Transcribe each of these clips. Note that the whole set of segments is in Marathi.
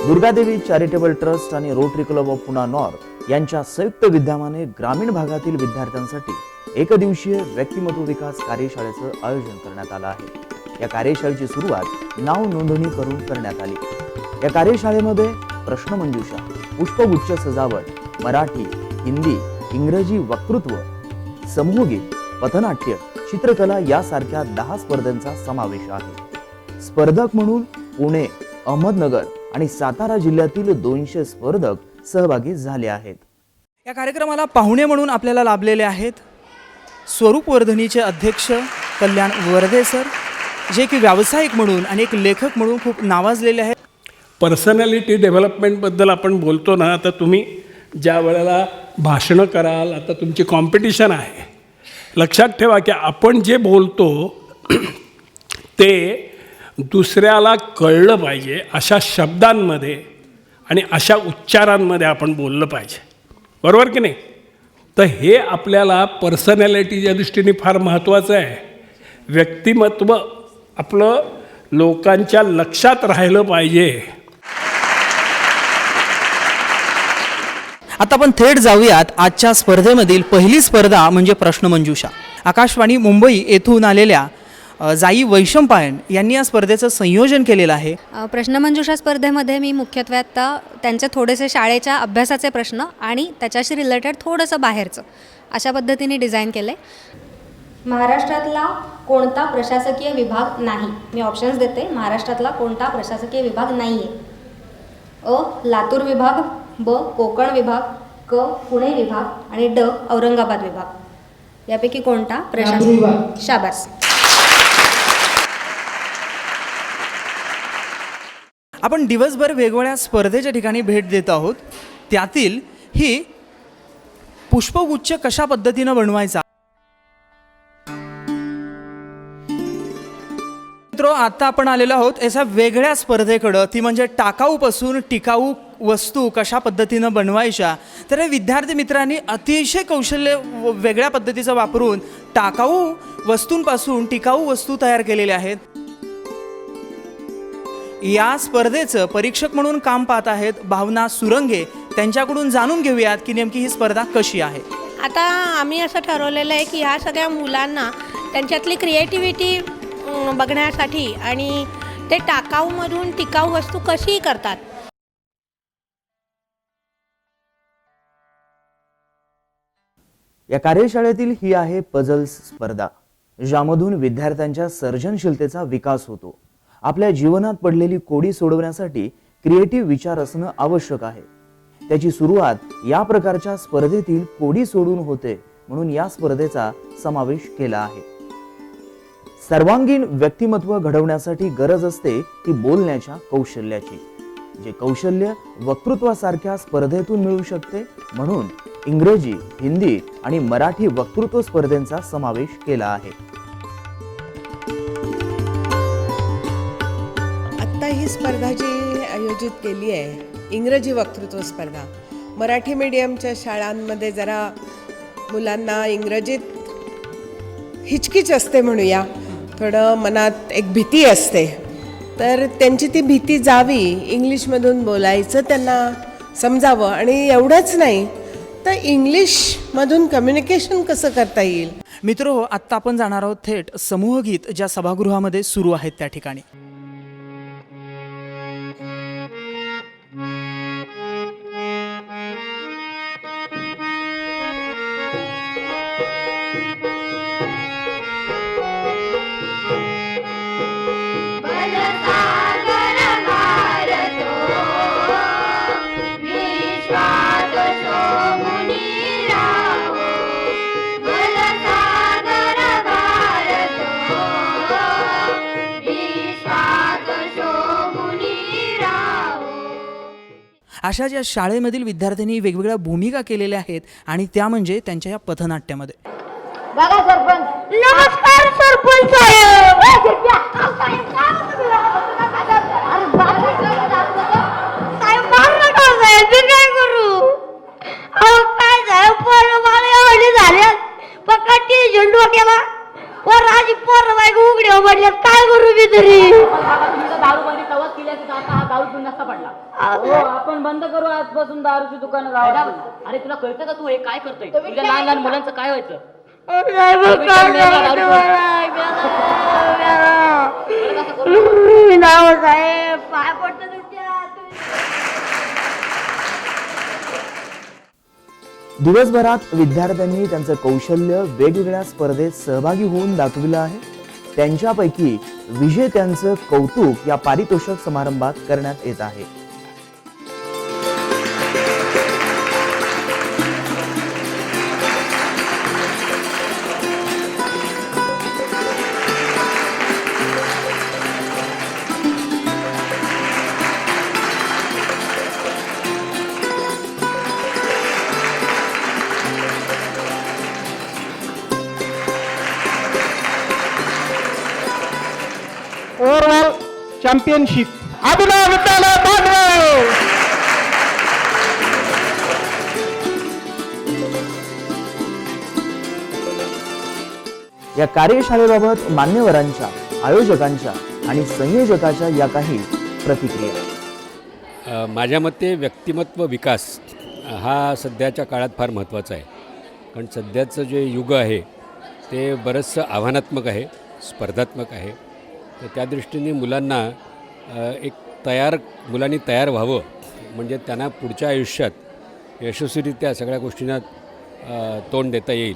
दुर्गादेवी चॅरिटेबल ट्रस्ट आणि Rotary club of Poona north यांच्या संयुक्त विद्यमाने ग्रामीण भागातील विद्यार्थ्यांसाठी एकदिवसीय व्यक्तिमत्व विकास कार्यशाळेचं आयोजन करण्यात आलं आहे। या कार्यशाळेची सुरुवात नाव नोंदणी करून करण्यात आली। या कार्यशाळेमध्ये प्रश्नमंजुषा, पुष्पगुच्छ सजावट, मराठी, हिंदी, इंग्रजी वक्तृत्व, समूहगीत, पथनाट्य, चित्रकला यासारख्या 10 स्पर्धांचा समावेश आहे। स्पर्धक म्हणून पुणे, अहमदनगर आणि सातारा जिल्ह्यातील 200 स्पर्धक सहभागी झाले आहेत। या कार्यक्रमाला पाहुणे म्हणून आपल्याला लाभलेले आहेत स्वरूप वर्धनीचे अध्यक्ष कल्याण वर्धे सर, जे की व्यावसायिक म्हणून आणि एक लेखक म्हणून खूप नावाजलेले आहेत। पर्सनॅलिटी डेव्हलपमेंटबद्दल आपण बोलतो ना, आता तुम्ही ज्या वेळेला भाषणं कराल, आता तुमची कॉम्पिटिशन आहे, लक्षात ठेवा की आपण जे बोलतो ते दुसऱ्याला कळलं पाहिजे अशा शब्दांमध्ये आणि अशा उच्चारांमध्ये आपण बोललं पाहिजे, बरोबर की नाही? तर हे आपल्याला पर्सनॅलिटीच्या दृष्टीने फार महत्त्वाचं आहे। व्यक्तिमत्व आपलं लोकांच्या लक्षात राहिलं पाहिजे। आता आपण थेट जाऊयात आजच्या स्पर्धेमधील पहिली स्पर्धा म्हणजे प्रश्नमंजुषा। आकाशवाणी मुंबई येथून आलेल्या जाई वैशंपायन यांनी या स्पर्धेचं संयोजन केलेलं आहे। प्रश्नमंजुषा स्पर्धेमध्ये मी मुख्यत्वे त्यांचे थोडेसे शाळेच्या अभ्यासाचे प्रश्न आणि त्याच्याशी रिलेटेड थोडंसं बाहेरचं अशा पद्धतीने डिझाईन केले। महाराष्ट्रातला कोणता प्रशासकीय विभाग नाही? मी ऑप्शन्स देते। महाराष्ट्रातला कोणता प्रशासकीय विभाग नाही आहे? अ. लातूर विभाग, ब. कोकण विभाग, क. पुणे विभाग आणि ड. औरंगाबाद विभाग। यापैकी कोणता प्रशासकीय? शाबास। आपण दिवसभर वेगवेगळ्या स्पर्धेच्या ठिकाणी भेट देत आहोत, त्यातील ही पुष्पगुच्छ कशा पद्धतीनं बनवायचा। मित्रो, आता आपण आलेलो आहोत एका वेगळ्या स्पर्धेकडं, ती म्हणजे टाकाऊपासून टिकाऊ वस्तू कशा पद्धतीनं बनवायच्या। तर हे विद्यार्थी मित्रांनी अतिशय कौशल्य वेगळ्या पद्धतीचं वापरून टाकाऊ वस्तूंपासून टिकाऊ वस्तू तयार केलेल्या आहेत। या स्पर्धेचं परीक्षक म्हणून काम पाहत आहेत भावना सुरंगे, त्यांच्याकडून जाणून घेऊयात की नेमकी ही स्पर्धा कशी आहे। आता आम्ही असं ठरवलेलं आहे की ह्या सगळ्या मुलांना त्यांच्यातली क्रिएटिव्हिटी बघण्यासाठी आणि ते टाकाऊमधून टिकाऊ वस्तू कशी करतात। या कार्यशाळेतील ही आहे पझल्स स्पर्धा, ज्यामधून विद्यार्थ्यांच्या सर्जनशीलतेचा विकास होतो। आपल्या जीवनात पडलेली कोडी सोडवण्यासाठी क्रिएटिव्ह विचार असणं आवश्यक आहे। त्याची सुरुवात या प्रकारच्या स्पर्धेतील कोडी सोडून होते, म्हणून या स्पर्धेचा समावेश केला आहे। सर्वांगीण व्यक्तिमत्व घडवण्यासाठी गरज असते ती बोलण्याच्या कौशल्याची, जे कौशल्य वक्तृत्वासारख्या स्पर्धेतून मिळू शकते, म्हणून इंग्रजी, हिंदी आणि मराठी वक्तृत्व स्पर्धेचा समावेश केला आहे। आत्ता ही स्पर्धा जी आयोजित केली आहे, इंग्रजी वक्तृत्व स्पर्धा, मराठी मीडियमच्या शाळांमध्ये जरा मुलांना इंग्रजीत हिचकिच असते म्हणूया, थोडं मनात एक भीती असते, तर त्यांची ती भीती जावी, इंग्लिशमधून बोलायचं त्यांना समजावं आणि एवढंच नाही तर इंग्लिशमधून कम्युनिकेशन कसं करता येईल। मित्रो, आत्ता आपण जाणार आहोत थेट समूहगीत ज्या सभागृहामध्ये सुरू आहेत त्या ठिकाणी। अशा ज्या शाळेमधील विद्यार्थ्यांनी वेगवेगळ्या भूमिका केलेल्या आहेत आणि त्या म्हणजे त्यांच्या या पथनाट्यामध्ये। बघा सरपंच। नमस्कार सरपंच साहेब। काय करू? अहो काय झालं, पोरं मला एवढी झाल्या, पकडती झेंडू केला, पोरं आजी पोरं बायको उघड्या पडल्यात, काय करू मी तरी? दारू बंदी कवच केली, पिऊन नसता पडला. हो, आपण बंद करू आजपासून दारूची दुकानं गावात. अरे तुला कळतं का तू हे काय करतोय? तुझ्या लहान लहान मुलांचं काय व्हायचं? साहेब पाय पडतो तुमच्या. दिवसभरात विद्यार्थ्यांनी त्यांचं कौशल्य वेगवेगळ्या स्पर्धेत सहभागी होऊन दाखविलं आहे. त्यांच्यापैकी विजेत्यांचं कौतुक या पारितोषिक समारंभात करण्यात येत आहे. ओव्हरऑल चॅम्पियनशिप अभिनव विद्यालय बांधव. या कार्यशाळेबाबत मान्यवरांच्या, आयोजकांच्या आणि संयोजकाच्या या काही प्रतिक्रिया. माझ्या मते व्यक्तिमत्व विकास हा सध्याच्या काळात फार महत्त्वाचा आहे. कारण सध्याचं जे युग आहे ते बरंचसं आव्हानात्मक आहे, स्पर्धात्मक आहे. तर त्या दृष्टीने मुलांना मुलांनी तयार व्हावं, म्हणजे त्यांना पुढच्या आयुष्यात यशस्वीरित्या सगळ्या गोष्टींना तोंड देता येईल.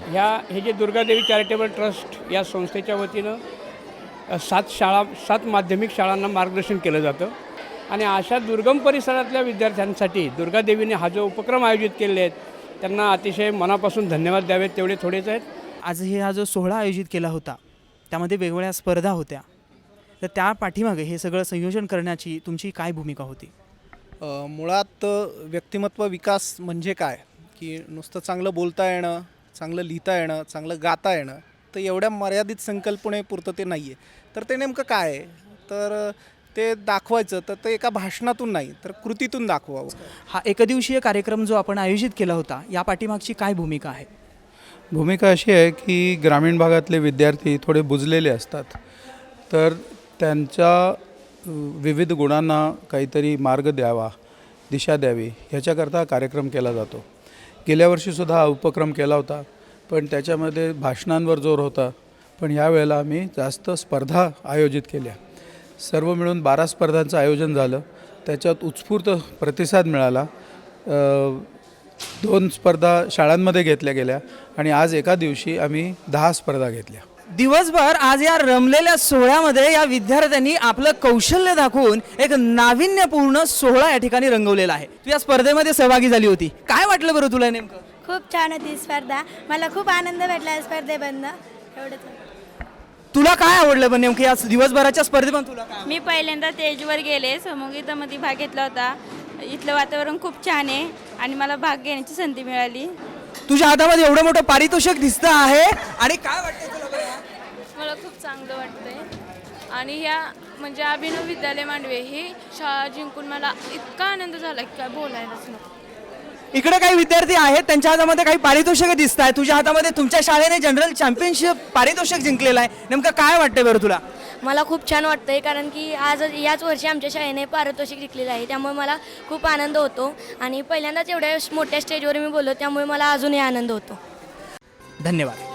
हे जे दुर्गादेवी चॅरिटेबल ट्रस्ट या संस्थेच्या वतीनं 7 माध्यमिक शाळांना मार्गदर्शन केलं जातं. आणि अशा दुर्गम परिसरातल्या विद्यार्थ्यांसाठी दुर्गादेवीने हा जो उपक्रम आयोजित केले आहेत त्यांना अतिशय मनापासून धन्यवाद द्यावेत, तेवढे थोडेच आहेत. आज हा जो सोहळा आयोजित केला होता त्यामध्ये वेगवेगळ्या स्पर्धा होत्या, तर त्या पाठीमागे हे सगळं संयोजन करण्याची तुमची काय भूमिका होती? मुळात व्यक्तिमत्व विकास म्हणजे काय की नुसतं चांगलं बोलता येणं, चांगलं लिहिता येणं, चांगलं गाता येणं, तर एवढ्या मर्यादित संकल्पनेपुरतं ते नाही आहे. तर ते नेमकं काय आहे, तर ते दाखवायचं तर ते एका भाषणातून नाही तर कृतीतून दाखवावं. हा एकदिवसीय कार्यक्रम जो आपण आयोजित केला होता या पाठीमागची काय भूमिका आहे? भूमिका अशी आहे की ग्रामीण भागातले विद्यार्थी थोडे बुजलेले असतात, तर त्यांच्या विविध गुणांना काहीतरी मार्ग द्यावा, दिशा द्यावी ह्याच्याकरता कार्यक्रम केला जातो. गेल्या वर्षीसुद्धा हा उपक्रम केला होता, पण त्याच्यामध्ये भाषणांवर जोर होता. पण यावेळेला आम्ही जास्त स्पर्धा आयोजित केल्या. सर्व मिळून 12 स्पर्धांचं आयोजन झालं. त्याच्यात उत्स्फूर्त प्रतिसाद मिळाला. 2 स्पर्धा शाळांमध्ये घेतल्या गेल्या आणि आज एका दिवशी आम्ही 10 स्पर्धा घेतल्या. दिवसभर आज या रमलेल्या सोहळ्यामध्ये या विद्यार्थ्यांनी आपलं कौशल्य दाखवून एक नाविन्यपूर्ण सोहळा या ठिकाणी रंगवलेला आहे. तू या स्पर्धेमध्ये सहभागी झाली होती, काय वाटलं बरं तुला नेमकं? खूप छान होती स्पर्धा, मला खूप आनंद भेटला या स्पर्धेमधनं. एवढंच. तुला काय आवडलं पण नेमकं या दिवसभराच्या स्पर्धेत? पण तुला काय? मी पहिल्यांदा स्टेजवर गेले, समूहगीतामध्ये भाग घेतला होता. इथलं वातावरण खूप छान आहे आणि मला भाग घेण्याची संधी मिळाली. तुझ्या हातामध्ये एवढं मोठं पारितोषिक दिसतं आहे आणि काय वाटतंय तुला बरं? मला खूप चांगलं वाटतंय आणि ह्या म्हणजे अभिनव विद्यालय मांडवे ही शाळा जिंकून मला इतका आनंद झाला की काय बोलायलाच नको. इकडे काही विद्यार्थी आहेत, त्यांच्या हातामध्ये काही पारितोषिक दिसत आहे. तुझ्या हातामध्ये तुमच्या शाळेने जनरल चॅम्पियनशिप पारितोषिक जिंकलेलं आहे. नेमकं काय वाटतंय बरं तुला? मला खूप छान वाटतंय कारण की आज याच वर्षी आमच्या शाळेने पारितोषिक जिंकलेलं आहे, त्यामुळे मला खूप आनंद होतो आणि पहिल्यांदाच एवढ्या मोठ्या स्टेजवर मी बोललो, त्यामुळे मला अजूनही आनंद होतो. धन्यवाद.